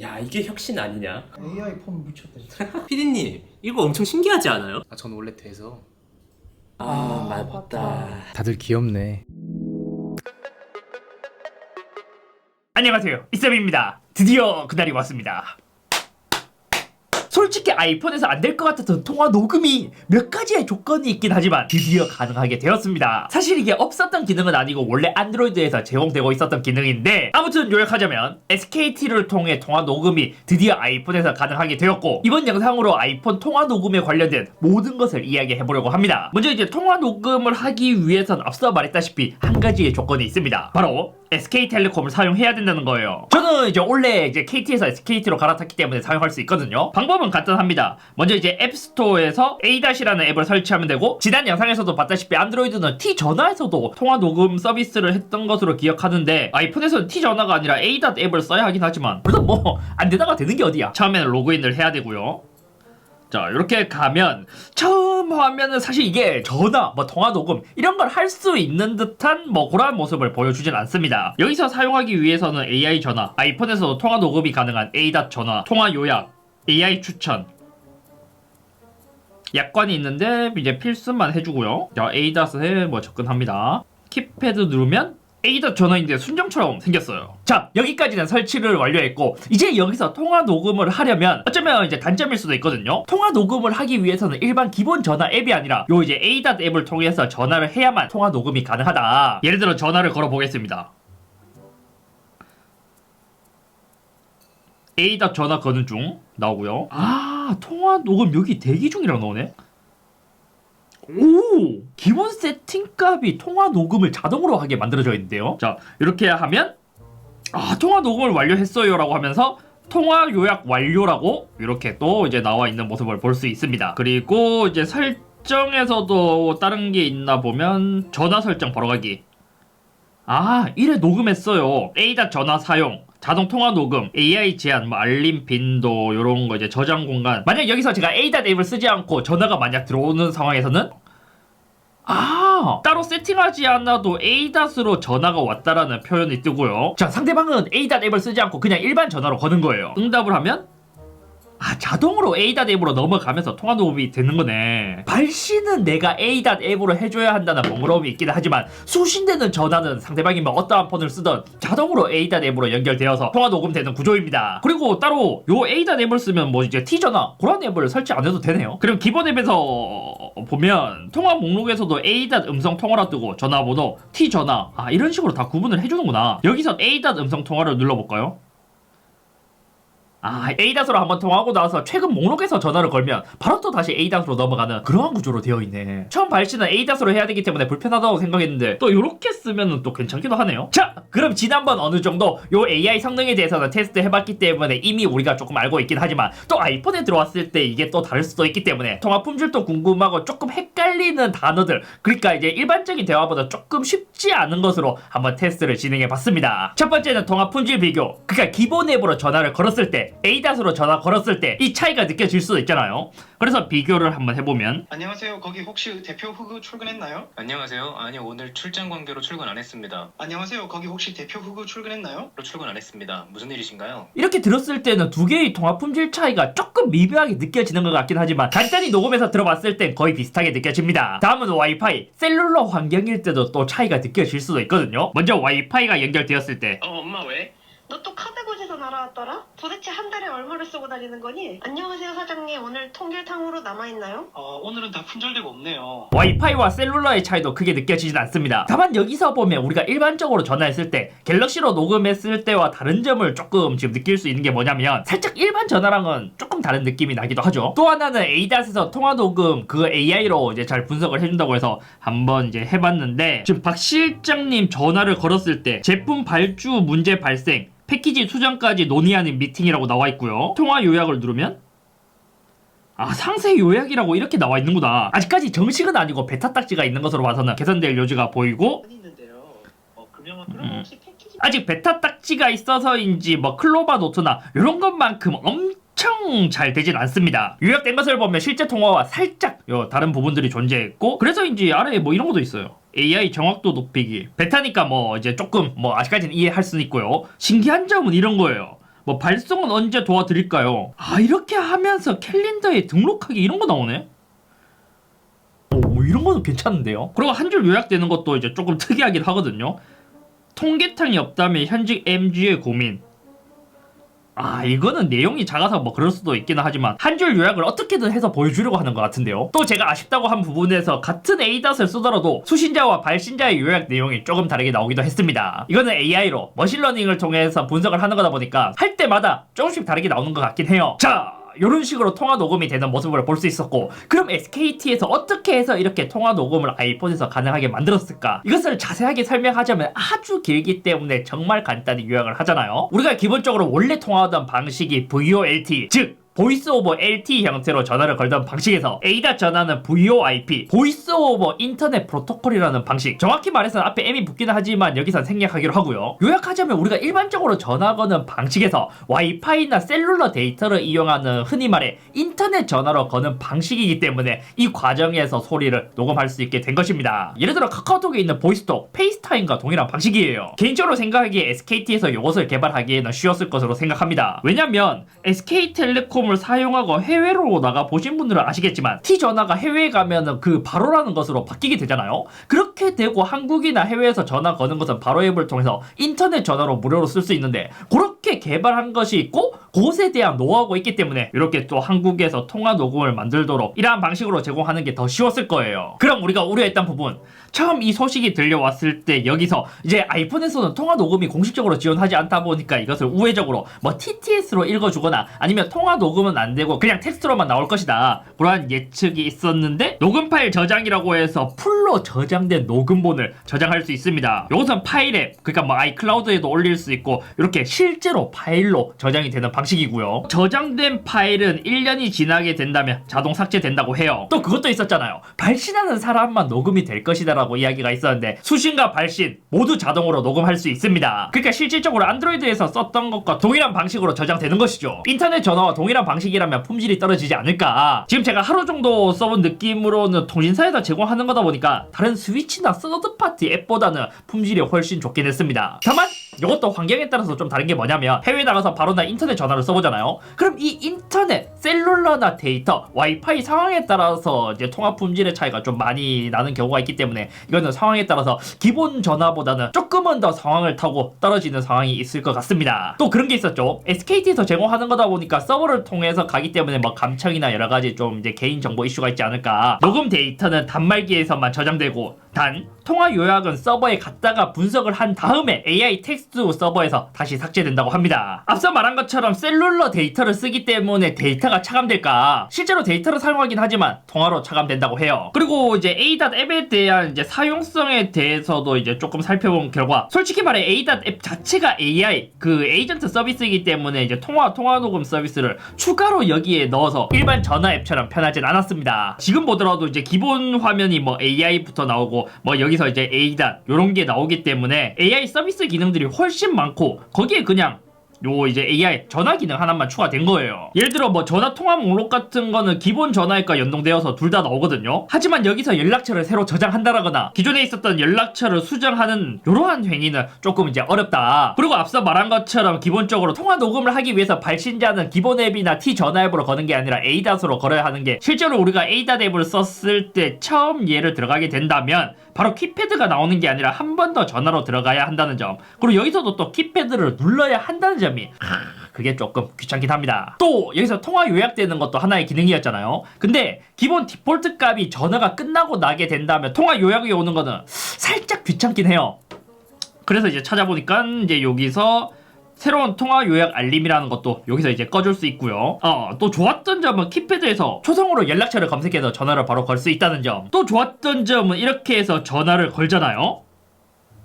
야, 이게 혁신 아니냐? AI 폰 미쳤다 진짜. 피디님, 이거 엄청 신기하지 않아요? 아, 전 원래 돼서. 맞다. 다들 귀엽네. 안녕하세요, 이쌤입니다. 드디어 그날이 왔습니다. 솔직히 아이폰에서 안 될 것 같았던 통화 녹음이 몇 가지의 조건이 있긴 하지만 드디어 가능하게 되었습니다. 사실 이게 없었던 기능은 아니고 원래 안드로이드에서 제공되고 있었던 기능인데, 아무튼 요약하자면 SKT를 통해 통화 녹음이 드디어 아이폰에서 가능하게 되었고, 이번 영상으로 아이폰 통화 녹음에 관련된 모든 것을 이야기해 보려고 합니다. 먼저 이제 통화 녹음을 하기 위해선 앞서 말했다시피 한 가지의 조건이 있습니다. 바로 SK텔레콤을 사용해야 된다는 거예요. 저는 이제 원래 이제 KT에서 SKT로 갈아탔기 때문에 사용할 수 있거든요. 방법은 간단합니다. 먼저 이제 앱스토어에서 A-라는 앱을 설치하면 되고, 지난 영상에서도 봤다시피 안드로이드는 T전화에서도 통화 녹음 서비스를 했던 것으로 기억하는데, 아이폰에서는 T전화가 아니라 A.앱을 써야 하긴 하지만 그래도 뭐 안 되다가 되는 게 어디야. 처음에는 로그인을 해야 되고요. 자, 이렇게 가면 처음 화면은 사실 이게 전화, 뭐 통화 녹음 이런 걸 할 수 있는 듯한 뭐 그런 모습을 보여주진 않습니다. 여기서 사용하기 위해서는 AI 전화, 아이폰에서도 통화 녹음이 가능한 A. 전화, 통화 요약, AI 추천, 약관이 있는데 이제 필수만 해주고요. 자, A.에 뭐 접근합니다. 키패드 누르면 A. 전화인데 순정처럼 생겼어요. 자, 여기까지는 설치를 완료했고, 이제 여기서 통화 녹음을 하려면 어쩌면 이제 단점일 수도 있거든요. 통화 녹음을 하기 위해서는 일반 기본 전화 앱이 아니라 요 이제 A. 앱을 통해서 전화를 해야만 통화 녹음이 가능하다. 예를 들어 전화를 걸어 보겠습니다. A. 전화 거는 중 나오고요. 아, 통화 녹음 여기 대기 중이라고 나오네. 오! 기본 세팅값이 통화 녹음을 자동으로 하게 만들어져 있는데요. 자, 이렇게 하면 통화 녹음을 완료했어요 라고 하면서 통화 요약 완료라고 이렇게 또 이제 나와 있는 모습을 볼 수 있습니다. 그리고 이제 설정에서도 다른 게 있나 보면 전화 설정 바로 가기. 이래 녹음했어요. A. 전화 사용, 자동 통화 녹음, AI 제한, 뭐 알림 빈도 요런 거 이제 저장 공간. 만약 여기서 제가 A. 앱을 쓰지 않고 전화가 만약 들어오는 상황에서는 따로 세팅하지 않아도 A.로 전화가 왔다라는 표현이 뜨고요. 자, 상대방은 A. 앱을 쓰지 않고 그냥 일반 전화로 거는 거예요. 응답을 하면 자동으로 A. 앱으로 넘어가면서 통화 녹음이 되는 거네. 발신은 내가 A. 앱으로 해줘야 한다는 번거로움이 있긴 하지만 수신되는 전화는 상대방이 뭐 어떠한 폰을 쓰던 자동으로 A. 앱으로 연결되어서 통화 녹음되는 구조입니다. 그리고 따로 요 A. 앱을 쓰면 뭐 이제 T전화 그런 앱을 설치 안 해도 되네요. 그럼 기본 앱에서 보면 통화 목록에서도 A. 음성 통화라 뜨고 전화번호 T전화 이런 식으로 다 구분을 해주는구나. 여기서 A. 음성 통화를 눌러볼까요? A.으로 한번 통화하고 나서 최근 목록에서 전화를 걸면 바로 또 다시 A.으로 넘어가는 그러한 구조로 되어 있네. 처음 발신은 A.으로 해야 되기 때문에 불편하다고 생각했는데 또 이렇게 쓰면 또 괜찮기도 하네요. 자, 그럼 지난번 어느 정도 요 AI 성능에 대해서는 테스트 해봤기 때문에 이미 우리가 조금 알고 있긴 하지만 또 아이폰에 들어왔을 때 이게 또 다를 수도 있기 때문에 통화 품질도 궁금하고 조금 헷갈리는 단어들, 그러니까 이제 일반적인 대화보다 조금 쉽지 않은 것으로 한번 테스트를 진행해봤습니다. 첫 번째는 통화 품질 비교. 그러니까 기본 앱으로 전화를 걸었을 때 A.으로 전화 걸었을 때 이 차이가 느껴질 수도 있잖아요. 그래서 비교를 한번 해보면, 안녕하세요. 거기 혹시 대표 후보 출근했나요? 안녕하세요. 아니요, 오늘 출장 관계로 출근 안 했습니다. 안녕하세요. 거기 혹시 대표 후보 출근했나요? 출근 안 했습니다. 무슨 일이신가요? 이렇게 들었을 때는 두 개의 통화 품질 차이가 조금 미묘하게 느껴지는 것 같긴 하지만 간단히 녹음해서 들어봤을 땐 거의 비슷하게 느껴집니다. 다음은 와이파이. 셀룰러 환경일 때도 또 차이가 느껴질 수도 있거든요. 먼저 와이파이가 연결되었을 때 엄마 왜? 너 또 카드고지서 날아왔더라? 도대체 한 달에 얼마를 쓰고 다니는 거니? 안녕하세요 사장님, 오늘 통길탕으로 남아있나요? 오늘은 다 품절되고 없네요. 와이파이와 셀룰러의 차이도 크게 느껴지진 않습니다. 다만 여기서 보면 우리가 일반적으로 전화했을 때 갤럭시로 녹음했을 때와 다른 점을 조금 지금 느낄 수 있는 게 뭐냐면 살짝 일반 전화랑은 조금 다른 느낌이 나기도 하죠. 또 하나는 A.에서 통화 녹음 그 AI로 이제 잘 분석을 해준다고 해서 한번 이제 해봤는데, 지금 박 실장님 전화를 걸었을 때 제품 발주 문제 발생, 패키지 수정까지 논의하는 미팅이라고 나와 있고요. 통화 요약을 누르면 상세 요약이라고 이렇게 나와 있는구나. 아직까지 정식은 아니고 베타 딱지가 있는 것으로 봐서는 개선될 여지가 보이고, 있는데요. 그럼 혹시 패키지 아직 베타 딱지가 있어서인지 뭐 클로바 노트나 이런 것만큼 엄청 잘 되진 않습니다. 요약된 것을 보면 실제 통화와 살짝 다른 부분들이 존재했고, 그래서인지 아래에 뭐 이런 것도 있어요. AI 정확도 높이기. 베타니까 뭐 이제 조금 뭐 아직까지는 이해할 수는 있고요. 신기한 점은 이런 거예요. 뭐 발송은 언제 도와드릴까요? 아 이렇게 하면서 캘린더에 등록하기 이런 거 나오네? 오 이런 거는 괜찮은데요? 그리고 한 줄 요약되는 것도 이제 조금 특이하긴 하거든요. 통계탕이 없다면 현직 MG의 고민. 아 이거는 내용이 작아서 뭐 그럴 수도 있기는 하지만 한 줄 요약을 어떻게든 해서 보여주려고 하는 것 같은데요. 또 제가 아쉽다고 한 부분에서 같은 ADAT을 쓰더라도 수신자와 발신자의 요약 내용이 조금 다르게 나오기도 했습니다. 이거는 AI로 머신러닝을 통해서 분석을 하는 거다 보니까 할 때마다 조금씩 다르게 나오는 것 같긴 해요. 자 이런 식으로 통화 녹음이 되는 모습을 볼 수 있었고, 그럼 SKT에서 어떻게 해서 이렇게 통화 녹음을 아이폰에서 가능하게 만들었을까? 이것을 자세하게 설명하자면 아주 길기 때문에 정말 간단히 요약을 하잖아요. 우리가 기본적으로 원래 통화하던 방식이 VoLT, 즉 보이스 오버 LTE 형태로 전화를 걸던 방식에서 ADAT 전화는 VoIP, 보이스 오버 인터넷 프로토콜이라는 방식, 정확히 말해서 앞에 M이 붙기는 하지만 여기선 생략하기로 하고요. 요약하자면 우리가 일반적으로 전화 거는 방식에서 와이파이나 셀룰러 데이터를 이용하는 흔히 말해 인터넷 전화로 거는 방식이기 때문에 이 과정에서 소리를 녹음할 수 있게 된 것입니다. 예를 들어 카카오톡에 있는 보이스톡, 페이스타임과 동일한 방식이에요. 개인적으로 생각하기에 SKT에서 이것을 개발하기에는 쉬웠을 것으로 생각합니다. 왜냐면 SK텔레콤을 사용하고 해외로 나가 보신 분들은 아시겠지만 T전화가 해외에 가면은 그 바로라는 것으로 바뀌게 되잖아요. 그렇게 되고 한국이나 해외에서 전화 거는 것은 바로 앱을 통해서 인터넷 전화로 무료로 쓸 수 있는데, 그렇게 개발한 것이 있고 그것에 대한 노하우가 있기 때문에 이렇게 또 한국에서 통화 녹음을 만들도록 이러한 방식으로 제공하는 게 더 쉬웠을 거예요. 그럼 우리가 우려했던 부분, 처음 이 소식이 들려왔을 때 여기서 이제 아이폰에서는 통화 녹음이 공식적으로 지원하지 않다 보니까 이것을 우회적으로 뭐 TTS로 읽어주거나 아니면 통화 녹음은 안 되고 그냥 텍스트로만 나올 것이다, 그러한 예측이 있었는데, 녹음 파일 저장이라고 해서 풀로 저장된 녹음본을 저장할 수 있습니다. 이것은 파일 앱, 그러니까 뭐 아이클라우드에도 올릴 수 있고 이렇게 실제로 파일로 저장이 되는 방식이고요. 저장된 파일은 1년이 지나게 된다면 자동 삭제된다고 해요. 또 그것도 있었잖아요. 발신하는 사람만 녹음이 될 것이다 라고 이야기가 있었는데, 수신과 발신 모두 자동으로 녹음할 수 있습니다. 그러니까 실질적으로 안드로이드에서 썼던 것과 동일한 방식으로 저장되는 것이죠. 인터넷 전화와 동일한 방식이라면 품질이 떨어지지 않을까. 지금 제가 하루 정도 써본 느낌으로는 통신사에다 제공하는 거다 보니까 다른 스위치나 서드파티 앱보다는 품질이 훨씬 좋긴 했습니다. 다만 이것도 환경에 따라서 좀 다른 게 뭐냐면, 해외에 나가서 바로나 인터넷 전화를 써보잖아요. 그럼 이 인터넷, 셀룰러나 데이터, 와이파이 상황에 따라서 이제 통화 품질의 차이가 좀 많이 나는 경우가 있기 때문에 이거는 상황에 따라서 기본 전화보다는 조금은 더 상황을 타고 떨어지는 상황이 있을 것 같습니다. 또 그런 게 있었죠. SKT에서 제공하는 거다 보니까 서버를 통해서 가기 때문에 뭐 감청이나 여러 가지 좀 이제 개인정보 이슈가 있지 않을까. 녹음 데이터는 단말기에서만 저장되고, 단 통화 요약은 서버에 갔다가 분석을 한 다음에 AI 텍스트 서버에서 다시 삭제된다고 합니다. 앞서 말한 것처럼 셀룰러 데이터를 쓰기 때문에 데이터가 차감될까? 실제로 데이터를 사용하긴 하지만 통화로 차감된다고 해요. 그리고 이제 ADAT 앱에 대한 이제 사용성에 대해서도 이제 조금 살펴본 결과, 솔직히 말해 ADAT 앱 자체가 AI 그 에이전트 서비스이기 때문에 이제 통화 녹음 서비스를 추가로 여기에 넣어서 일반 전화 앱처럼 편하진 않았습니다. 지금 보더라도 이제 기본 화면이 뭐 AI부터 나오고 뭐 여기서 이제 ADAT 요런 게 나오기 때문에 AI 서비스 기능들이 훨씬 많고, 거기에 그냥 요 이제 AI 전화 기능 하나만 추가된 거예요. 예를 들어 뭐 전화 통화 목록 같은 거는 기본 전화액과 연동되어서 둘 다 나오거든요. 하지만 여기서 연락처를 새로 저장한다라거나 기존에 있었던 연락처를 수정하는 이러한 행위는 조금 이제 어렵다. 그리고 앞서 말한 것처럼 기본적으로 통화 녹음을 하기 위해서 발신자는 기본 앱이나 T 전화 앱으로 거는 게 아니라 ADAT으로 걸어야 하는 게, 실제로 우리가 ADAT 앱을 썼을 때 처음 얘를 들어가게 된다면 바로 키패드가 나오는 게 아니라 한 번 더 전화로 들어가야 한다는 점, 그리고 여기서도 또 키패드를 눌러야 한다는 점이 그게 조금 귀찮긴 합니다. 또 여기서 통화 요약되는 것도 하나의 기능이었잖아요. 근데 기본 디폴트 값이 전화가 끝나고 나게 된다면 통화 요약이 오는 거는 살짝 귀찮긴 해요. 그래서 이제 찾아보니까 이제 여기서 새로운 통화 요약 알림이라는 것도 여기서 이제 꺼줄 수 있고요. 또 좋았던 점은 키패드에서 초성으로 연락처를 검색해서 전화를 바로 걸 수 있다는 점. 또 좋았던 점은 이렇게 해서 전화를 걸잖아요.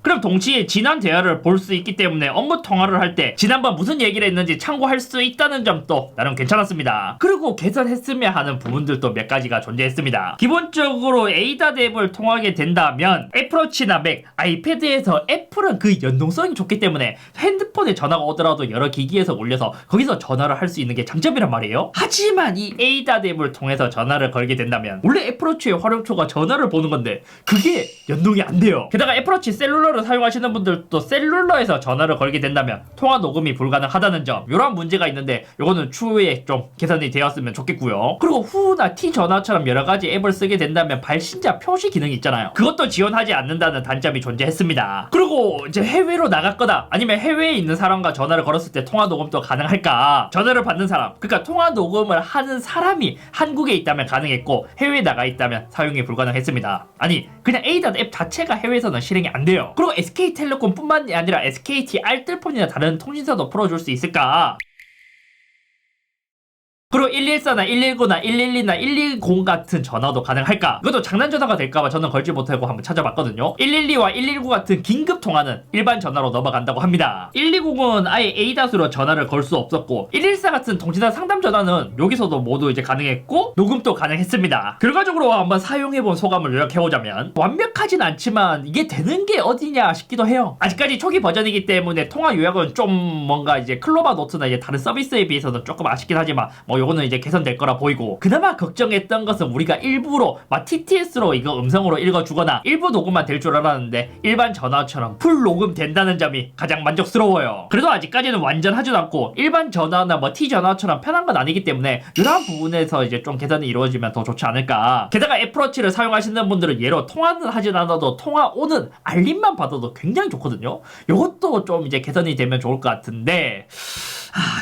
그럼 동시에 지난 대화를 볼 수 있기 때문에 업무 통화를 할 때 지난번 무슨 얘기를 했는지 참고할 수 있다는 점도 나름 괜찮았습니다. 그리고 개선했으면 하는 부분들도 몇 가지가 존재했습니다. 기본적으로 ADAT 앱을 통하게 된다면 애플워치나 맥, 아이패드에서 애플은 그 연동성이 좋기 때문에 핸드폰에 전화가 오더라도 여러 기기에서 올려서 거기서 전화를 할 수 있는 게 장점이란 말이에요. 하지만 이 ADAT 앱을 통해서 전화를 걸게 된다면 원래 애플워치의 활용초가 전화를 보는 건데 그게 연동이 안 돼요. 게다가 애플워치 셀룰러 셀룰러를 사용하시는 분들도 셀룰러에서 전화를 걸게 된다면 통화 녹음이 불가능하다는 점, 이런 문제가 있는데 요거는 추후에 좀 개선이 되었으면 좋겠고요. 그리고 후나 T 전화처럼 여러 가지 앱을 쓰게 된다면 발신자 표시 기능이 있잖아요. 그것도 지원하지 않는다는 단점이 존재했습니다. 그리고 이제 해외로 나갔거나 아니면 해외에 있는 사람과 전화를 걸었을 때 통화 녹음도 가능할까? 전화를 받는 사람, 그러니까 통화 녹음을 하는 사람이 한국에 있다면 가능했고 해외에 나가 있다면 사용이 불가능했습니다. 아니 그냥 A.닷 앱 자체가 해외에서는 실행이 안 돼요. 그리고 SK텔레콤 뿐만이 아니라 SKT 알뜰폰이나 다른 통신사도 풀어줄 수 있을까? 그리고 114나 119나 112나 120 같은 전화도 가능할까? 이것도 장난 전화가 될까봐 저는 걸지 못하고 한번 찾아봤거든요. 112와 119 같은 긴급 통화는 일반 전화로 넘어간다고 합니다. 120은 아예 A.로 전화를 걸 수 없었고 114 같은 통신사 상담 전화는 여기서도 모두 이제 가능했고 녹음도 가능했습니다. 결과적으로 한번 사용해본 소감을 요약해보자면 완벽하진 않지만 이게 되는 게 어디냐 싶기도 해요. 아직까지 초기 버전이기 때문에 통화 요약은 좀 뭔가 이제 클로바 노트나 이제 다른 서비스에 비해서는 조금 아쉽긴 하지만 뭐 요거는 이제 개선될 거라 보이고, 그나마 걱정했던 것은 우리가 일부러 막 TTS로 이거 음성으로 읽어주거나 일부 녹음만 될 줄 알았는데 일반 전화처럼 풀 녹음 된다는 점이 가장 만족스러워요. 그래도 아직까지는 완전하지도 않고 일반 전화나 뭐 T 전화처럼 편한 건 아니기 때문에 이러한 부분에서 이제 좀 개선이 이루어지면 더 좋지 않을까. 게다가 애플워치를 사용하시는 분들은 얘로 통화는 하진 않아도 통화 오는 알림만 받아도 굉장히 좋거든요. 요것도 좀 이제 개선이 되면 좋을 것 같은데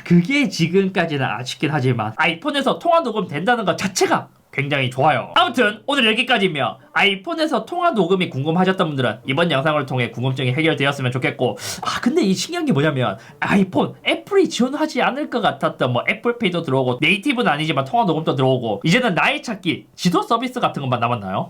그게 지금까지는 아쉽긴 하지만 아이폰에서 통화 녹음 된다는 것 자체가 굉장히 좋아요. 아무튼 오늘 여기까지며 아이폰에서 통화 녹음이 궁금하셨던 분들은 이번 영상을 통해 궁금증이 해결되었으면 좋겠고, 근데 이 신기한 게 뭐냐면 아이폰 애플이 지원하지 않을 것 같았던 뭐 애플페이도 들어오고 네이티브는 아니지만 통화 녹음도 들어오고 이제는 나의 찾기 지도 서비스 같은 것만 남았나요?